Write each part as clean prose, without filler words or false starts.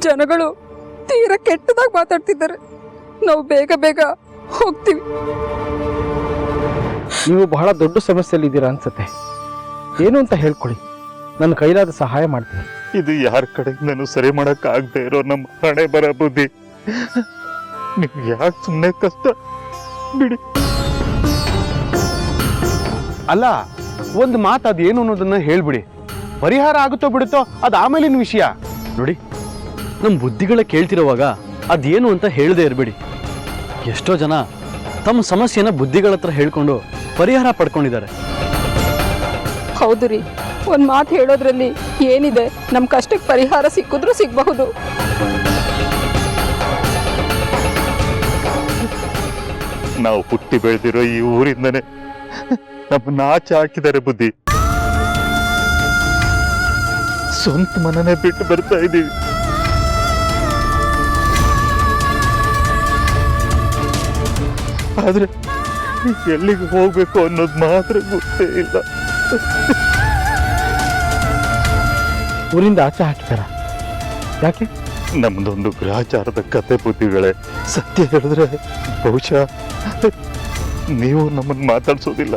ಜನಗಳು ತೀರಾ ಕೆಟ್ಟದಾಗಿ ಮಾತಾಡ್ತಿದ್ದಾರೆ. ನಾವು ಬೇಗ ಬೇಗ ಹೋಗ್ತೀವಿ. ನೀವು ಬಹಳ ದೊಡ್ಡ ಸಮಸ್ಯೆಯಲ್ಲಿ ಇದ್ದೀರಾ ಅನ್ಸುತ್ತೆ. ಏನು ಅಂತ ಹೇಳ್ಕೊಳ್ಳಿ, ನನ್ನ ಕೈಲಾದ ಸಹಾಯ ಮಾಡ್ತೀನಿ. ಇದು ಯಾರ ಕಡೆ ನಾನು ಸರಿ ಮಾಡಕ್ ಆಗದೆ ಇರೋ ನಮ್ಮ ಹಣೆ ಬರ ಬುದ್ಧಿ. ನೀವು ಯಾಕೆ ಸುಮ್ಮನೆ ಕಷ್ಟ ಬಿಡಿ. ಅಲ್ಲ, ಒಂದು ಮಾತು ಅದೇನು ಅನ್ನೋದನ್ನ ಹೇಳ್ಬಿಡಿ. ಪರಿಹಾರ ಆಗುತ್ತೋ ಬಿಡುತ್ತೋ ಅದು ಆಮೇಲಿನ ವಿಷಯ. ನೋಡಿ, ನಮ್ಮ ಬುದ್ಧಿಗಳ ಕೇಳ್ತಿರುವಾಗ ಅದೇನು ಅಂತ ಹೇಳದೆ ಇರಬೇಡಿ. ಎಷ್ಟೋ ಜನ ತಮ್ಮ ಸಮಸ್ಯೆನ ಬುದ್ಧಿಗಳ ಹತ್ರ ಹೇಳ್ಕೊಂಡು ಪರಿಹಾರ ಪಡ್ಕೊಂಡಿದ್ದಾರೆ. ಹೌದು ರೀ, ಒಂದು ಮಾತು ಹೇಳೋದ್ರಲ್ಲಿ ಏನಿದೆ? ನಮ್ಮ ಕಷ್ಟಕ್ಕೆ ಪರಿಹಾರ ಸಿಕ್ಕಿದ್ರೂ ಸಿಗಬಹುದು. ನಾವು ಹುಟ್ಟಿ ಬೆಳೆದಿರೋ ಈ ಊರಿಂದನೇ ನಮ್ಮನ್ನ ಆಚೆ ಹಾಕಿದ್ದಾರೆ ಬುದ್ಧಿ. ಸ್ವಂತ ಮನನೇ ಬಿಟ್ಟು ಬರ್ತಾ ಇದ್ದೀವಿ. ಆದ್ರೆ ಎಲ್ಲಿಗೆ ಹೋಗ್ಬೇಕು ಅನ್ನೋದು ಮಾತ್ರ ಗೊತ್ತೇ ಇಲ್ಲ. ಊರಿಂದ ಆಚೆ ಹಾಕಿದಾರ? ಯಾಕೆ? ನಮ್ದೊಂದು ಗ್ರಹಚಾರದ ಕತೆ ಬುದ್ಧಿಗಳೇ. ಸತ್ಯ ಹೇಳಿದ್ರೆ ಬಹುಶಃ ನೀವು ನಮ್ಮನ್ನು ಮಾತಾಡ್ಸೋದಿಲ್ಲ.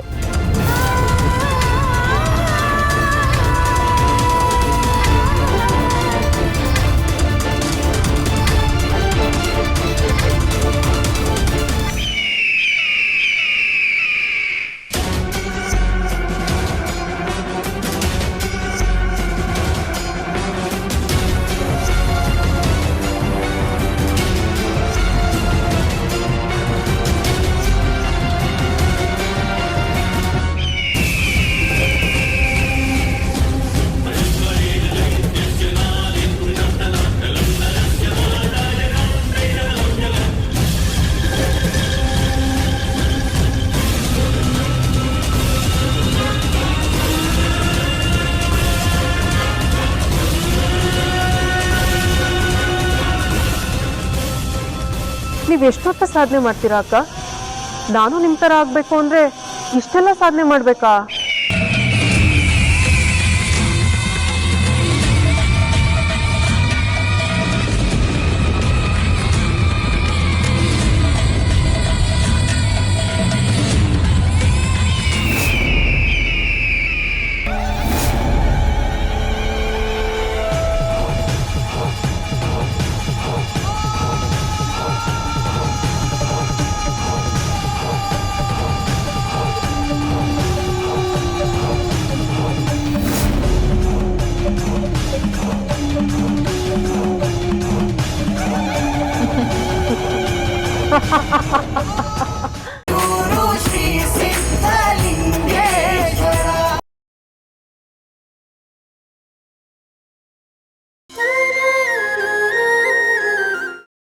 ನೀವು ಎಷ್ಟೊತ್ತ ಸಾಧನೆ ಮಾಡ್ತೀರಾ ಅಕ್ಕ? ನಾನು ನಿಮ್ಮ ಥರ ಆಗಬೇಕು ಅಂದರೆ ಇಷ್ಟೆಲ್ಲ ಸಾಧನೆ ಮಾಡಬೇಕಾ?